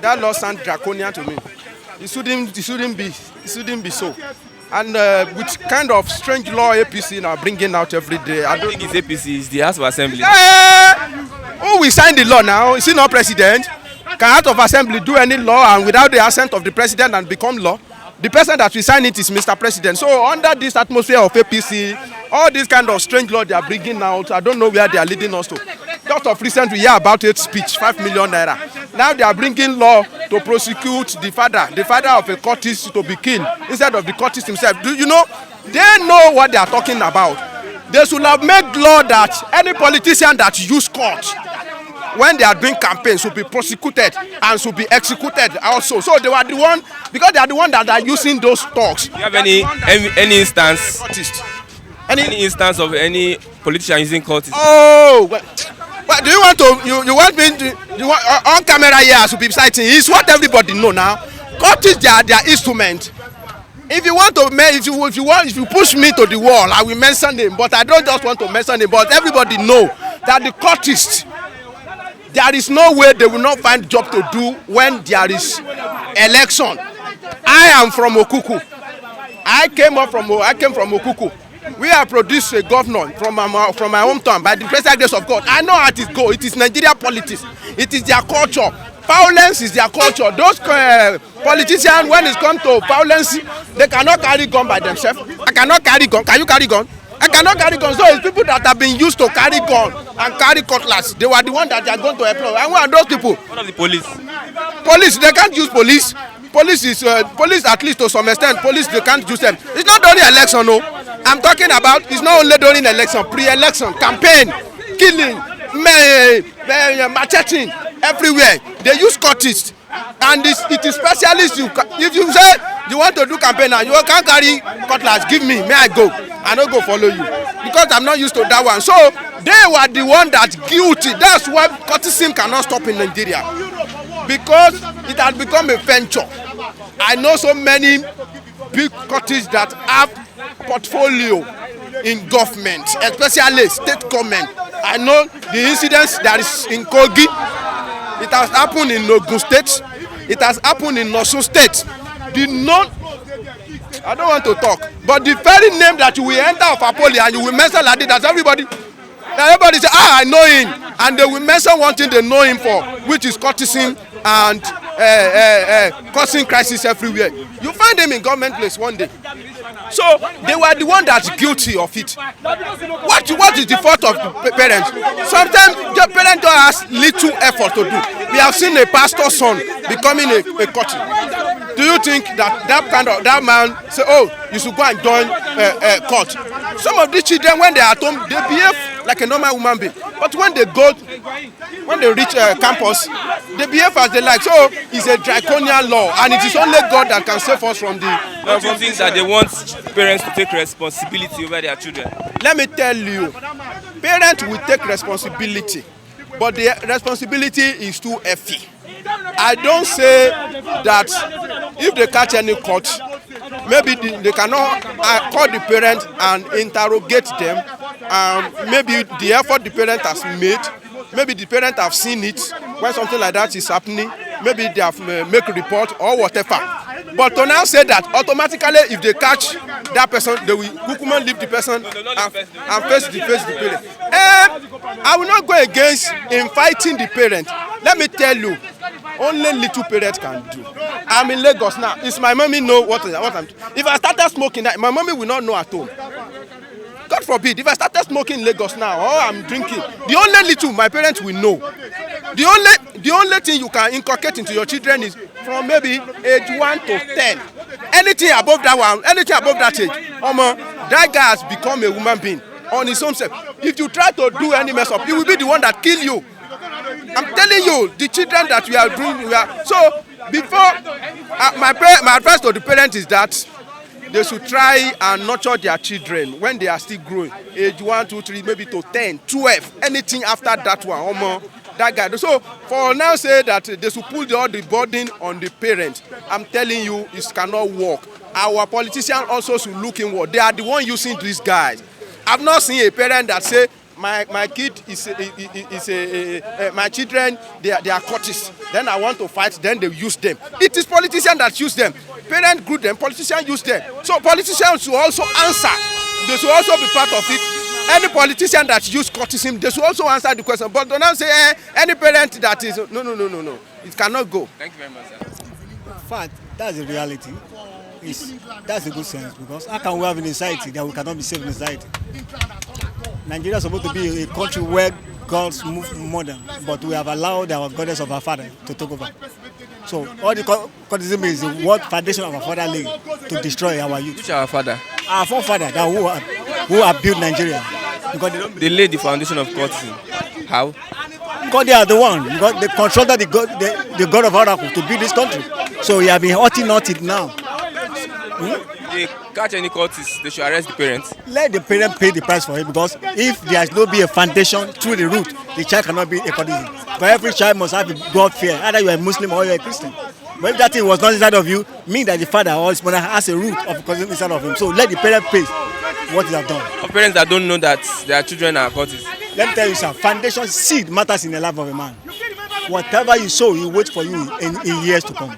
That law sounds draconian to me. It shouldn't be so. And with kind of strange law APC now bringing out every day. I don't think it's APC, it's the House of Assembly. Who will sign the law now? Is he not president? Can House of Assembly do any law and without the assent of the president and become law? The person that will sign it is Mr. President. So under this atmosphere of APC, all these kind of strange law they are bringing out, I don't know where they are leading us to. Just of recent we hear about hate speech, 5 million naira. Now they are bringing law to prosecute the father of a cultist to be killed instead of the cultist himself. Do you know? They know what they are talking about. They should have made law that any politician that use court when they are doing campaigns should be prosecuted and should be executed also. So they were the one, because they are the one that are using those talks. Do you have any instance? Any instance of any politician using cultists? Oh, well, do you want to? You want me to? You want on camera here to be citing? It's what everybody know now. Cultists, they are their instrument. If you want to, if you push me to the wall, I will mention them. But I don't just want to mention them. But everybody know that the cultists, there is no way they will not find job to do when there is election. I am from Okuku. I came from Okuku. We have produced a governor from my hometown by the present grace of God. I know how it goes. It is Nigeria politics. It is their culture. Violence is their culture. Those politicians, when it comes to violence, they cannot carry gun by themselves. I cannot carry gun. Can you carry gun? I cannot carry gun. So it's people that have been used to carry gun and carry cutlass. They were the ones that they are going to employ. And who are those people? What of the police? Police, they can't use police. Police is police, at least to some extent. Police, they can't use them. It's not during election, no. I'm talking about. It's not only during election, pre-election, campaign, killing, macheting, everywhere. They use cultists, and it is specialists. If you say you want to do campaign and you can't carry cutlass, give me. May I go? I don't go follow you because I'm not used to that one. So they were the one that guilty. That's why cultism cannot stop in Nigeria, because it has become a venture. I know so many big cultists that have portfolio in government, especially state government. I know the incidents that is in Kogi. It has happened in Ogun State. It has happened in Osun State. I don't want to talk, but the very name that you will enter of Apollo and you will mention like that, everybody say, I know him, and they will mention one thing they know him for, which is cultism and causing crisis everywhere. You find them in government place one day. So they were the one that's guilty of it. What is the fault of the parents? Sometimes the parents don't have little effort to do. We have seen a pastor's son becoming a cultist. Do you think that man say, oh, you should go and join a cult? Some of these children, when they are at home, they behave like a normal human being. But when they reach campus, they behave as they like. So it's a draconian law, and it is only God that can save us from the. Don't you think that they want parents to take responsibility over their children? Let me tell you, parents will take responsibility, but the responsibility is too heavy. I don't say that if they catch any cult, maybe they cannot call the parent and interrogate them. Maybe the effort the parent has made, maybe the parent have seen it when something like that is happening. Maybe they have make a report or whatever. But to now say that automatically, if they catch that person, they will leave the person and face the parent. I will not go against in fighting the parent. Let me tell you, only little parents can do. I'm in Lagos now. Is my mommy know what I'm doing? If I started smoking, my mommy will not know at home. God forbid, if I started smoking in Lagos now, or I'm drinking, the only little my parents will know. The only thing you can inculcate into your children is from maybe age 1 to 10. Anything above that one, anything above that age, that guy has become a human being on his own self. If you try to do any mess up, he will be the one that kill you. I'm telling you, the children that we are doing, so before my advice to the parents is that they should try and nurture their children when they are still growing, age 1, 2, 3, maybe to 10, 12, anything after that one, that guy. So for now, say that they should put all the burden on the parents. I'm telling you, it cannot work. Our politicians also should look inward. They are the one using these guys. I've not seen a parent that say, my kid my children, they are cultists. Then I want to fight, then they use them. It is politicians that use them. Parents group them, politicians use them. So politicians should also answer. They should also be part of it. Any politician that use cultism, they should also answer the question. But don't say any parent that is no. It cannot go. Thank you very much, sir. In fact, that's the reality. That's a good sense, because how can we have in a society that we cannot be safe in society? Nigeria is supposed to be a country where gods move modern, but we have allowed our goddess of our father to take over. So all the cultism is what foundation of our father laid to destroy our youth. Which our father? Our forefather who have built Nigeria. Because they laid the foundation of cultism. How? Because they are the one. Because they controlled the god of Oracle to build this country. So we have been hurting it now. They catch any cultists, they should arrest the parents. Let the parents pay the price for it, because if there is no be a foundation through the root, the child cannot be a cultist. But every child must have a God fear, either you are a Muslim or you are a Christian. But if that thing was not inside of you, mean that the father or his mother has a root of cultism inside of him. So let the parents pay what they have done. For parents that don't know that their children are cultists. Let me tell you, sir, foundation seed matters in the life of a man. Whatever you sow, he waits for you in years to come.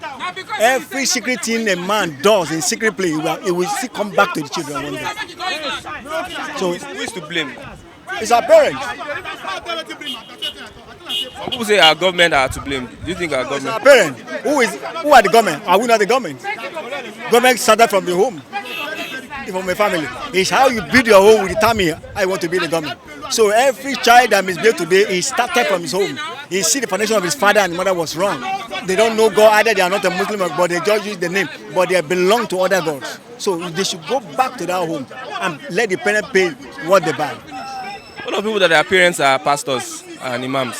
Every secret thing a man does in secret play, it will still come back to the children one day. So who is to blame? It's our parents. Some people say our government are to blame. Do you think our government? It's our parents. Who are the government? Are we not the government? Government started from the home, from a family. It's how you build your home with the time I want to be the government. So every child that misbehaved today is started from his home. He see the foundation of his father and mother was wrong. They don't know God, either they are not a Muslim, but they just use the name, but they belong to other gods. So they should go back to that home and let the parents pay what they buy. A lot of people that their parents are pastors and imams.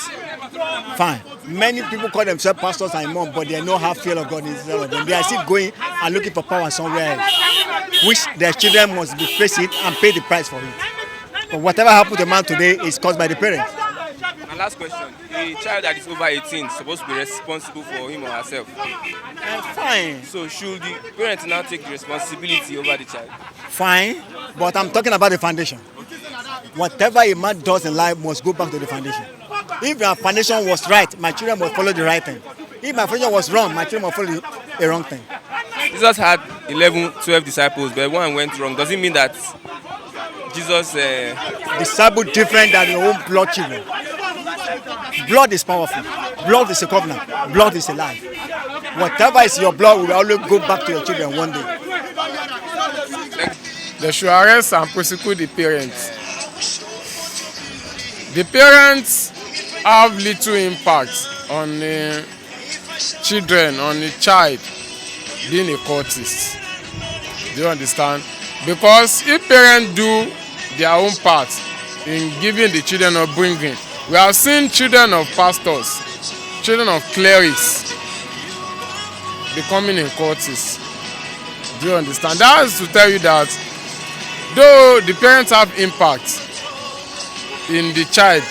Fine. Many people call themselves pastors and imams, but they don't have fear of God inside of them. They are still going and looking for power somewhere else, which their children must be facing and pay the price for it. But whatever happened to a man today is caused by the parents. And last question, a child that is over 18 is supposed to be responsible for him or herself. Fine. So should the parents now take the responsibility over the child? Fine, but I'm talking about the foundation. Whatever a man does in life must go back to the foundation. If my foundation was right, my children must follow the right thing. If my foundation was wrong, my children must follow the wrong thing. Jesus had 11, 12 disciples, but one went wrong. Does it mean that Jesus... disciple different than your own blood children? Blood is powerful. Blood is a covenant. Blood is a life. Whatever is your blood will always go back to your children one day. They should arrest and prosecute the parents. The parents have little impact on the children, on the child being a cultist. Do you understand? Because if parents do their own part in giving the children upbringing, we have seen children of pastors, children of clerics becoming a cultist. Do you understand? That is to tell you that though the parents have impact in the child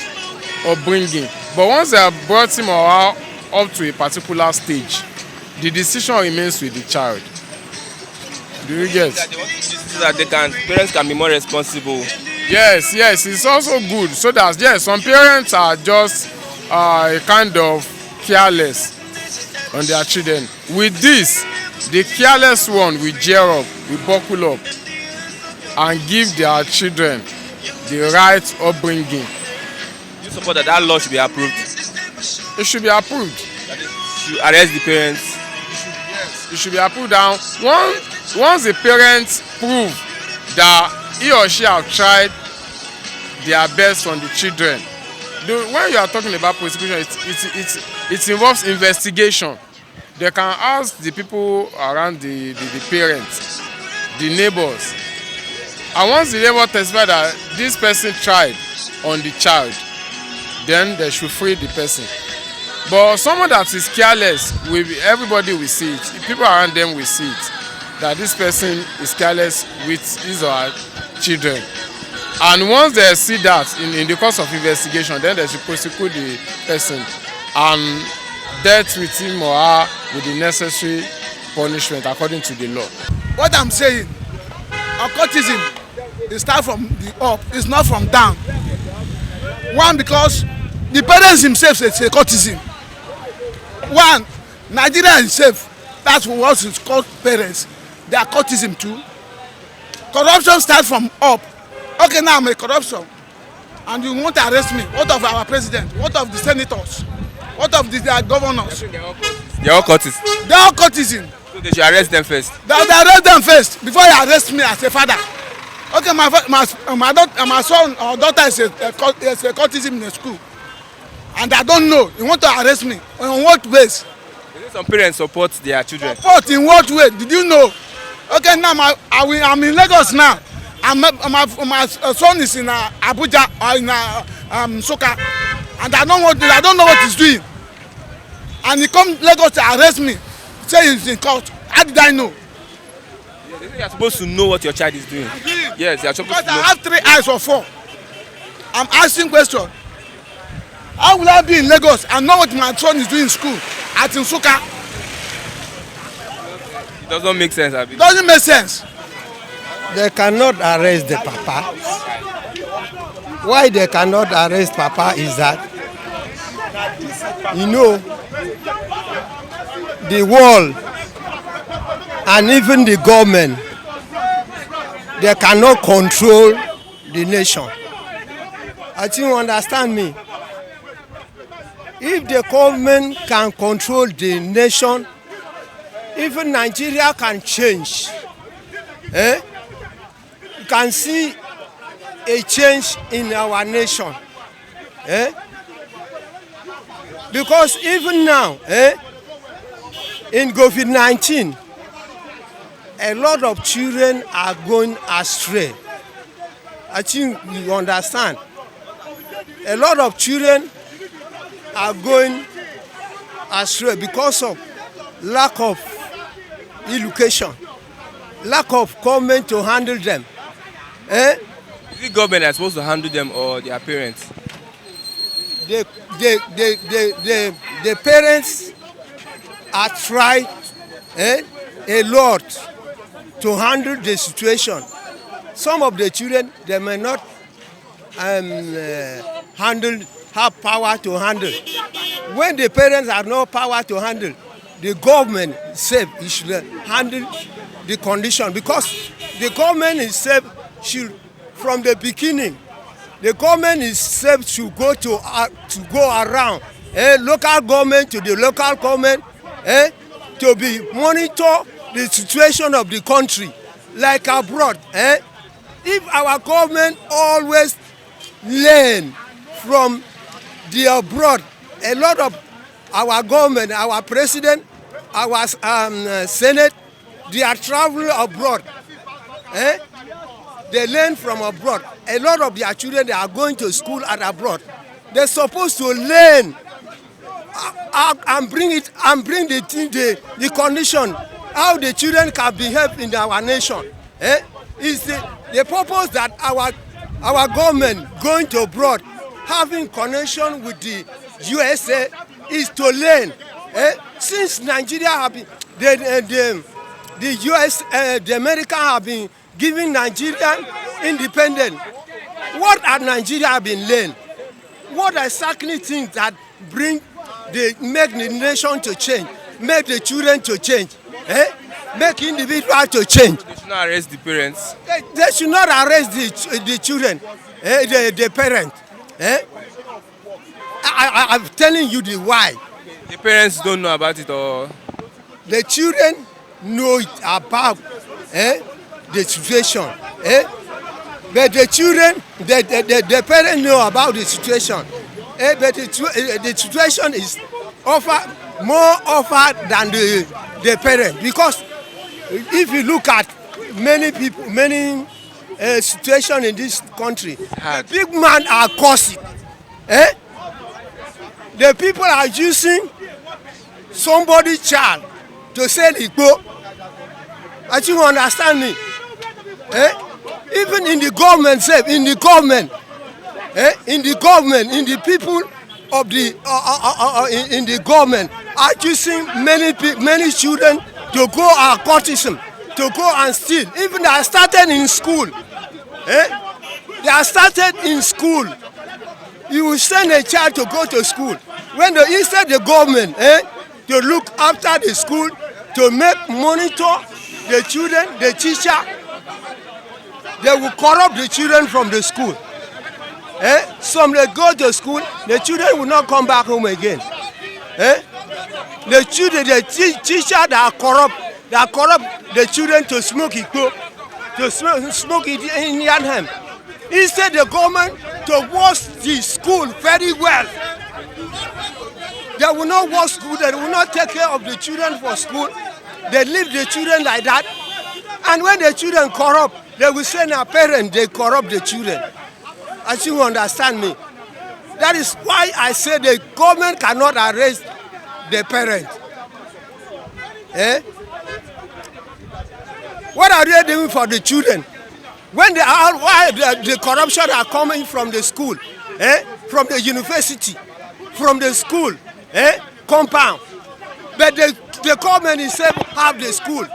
upbringing, but once they have brought him or her up to a particular stage, the decision remains with the child. Do you get? That parents can be more responsible. Yes, it's also good so that yes, some parents are just a kind of careless on their children. With this, the careless one will gear up, will buckle up, and give their children the right upbringing. Do you support that law should be approved? It should be approved. That is, should arrest the parents. It should be approved down. Once the parents prove that he or she have tried their best on the children, when you are talking about prosecution, it involves investigation. They can ask the people around the parents, the neighbors, and once the neighbor testifies that this person tried on the child, then they should free the person. But someone that is careless, everybody will see it. People around them will see it, that this person is careless with his or her children. And once they see that in the course of investigation, then they should prosecute the person and dealt with him or her with the necessary punishment according to the law. What I'm saying, occultism, it starts from the up, it's not from down. One, because the parents themselves is a courtesan. One, Nigeria itself, that's what is called parents. They are courtesan too. Corruption starts from up. Okay, now I'm a corruption. And you want to arrest me. What of our president? What of the senators? What of the governors? They are all cultists. They are all courtesan. So they should arrest them first. They arrest them first before you arrest me as a father. Okay, my son or daughter is a courtesan in the school. And I don't know. You want to arrest me? In what ways? Some parents support their children. Support in what way? Did you know? Okay, now I'm in Lagos now. My son is in Abuja or in Soka, and I don't know what he's doing. And he come Lagos to arrest me, say he's in court. How did I know? You are supposed to know what your child is doing. Yes, you are supposed to know. I have 3 eyes or 4. I'm asking question. How will I be in Lagos and know what my son is doing in school at Nsuka? It doesn't make sense, Abi. It doesn't make sense. They cannot arrest the papa. Why they cannot arrest papa is that, you know, the world and even the government, they cannot control the nation. I think you understand me. If the government can control the nation, even Nigeria can change. You can see a change in our nation. Because even now, in COVID-19, a lot of children are going astray. I think you understand. A lot of children are going astray because of lack of education, lack of government to handle them. Is it government that's supposed to handle them or their parents? The parents are trying a lot to handle the situation. Some of the children, they may not have power to handle. When the parents have no power to handle, the government itself should handle the condition, because the government itself should, from the beginning, the government itself should go around, local government to the local government, to be monitor the situation of the country, like abroad. If our government always learn from the abroad, a lot of our government, our president, our senate, they are traveling abroad. They learn from abroad. A lot of their children, they are going to school at abroad. They're supposed to learn and bring the condition how the children can behave in our nation. Is the purpose that our government going to abroad, having connection with the USA, is to learn. Since Nigeria have been, the US, the America have been giving Nigeria independence. What have Nigeria been learned? What exactly things that make the nation to change, make the children to change, make individuals to change? They should not arrest the parents. They should not arrest the children, the parents. I'm telling you the why. The parents don't know about it, or the children know it about the situation. But the children, the parents know about the situation. But the situation is more offered than the parents. Because if you look at many people, many situations in this country, the big man are causing. The people are using somebody's child to sell Igbo. I think you understand me. Even in the government, in the people of in the government are using many children to go cultism, to go and steal. Even they are started in school. They are started in school. You will send a child to go to school. When instead the government to look after the school, to monitor the children, the teacher, they will corrupt the children from the school. Some they go to school, the children will not come back home again. The children, the teacher that corrupt the children to smoke ikpo, to smoke Indian hemp. Instead, the government to wash the school very well. They will not wash school. They will not take care of the children for school. They leave the children like that. And when the children corrupt, they will say now parents, they corrupt the children. As you understand me. That is why I say the government cannot arrest the parents. What are they doing for the children? When the corruption are coming from the school, from the university, from the school, compound. But the government itself have the school.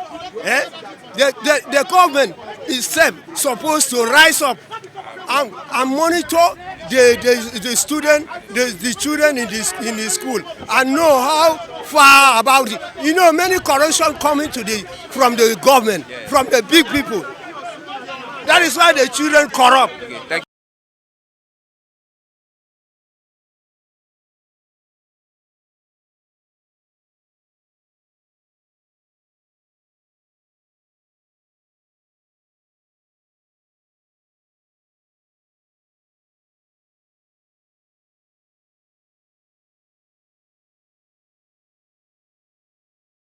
The government itself supposed to rise up and monitor the student, the children in the school, and know how far about it. You know, many corruption coming from the government, from the big people. That is why the children corrupt. Okay, thank you.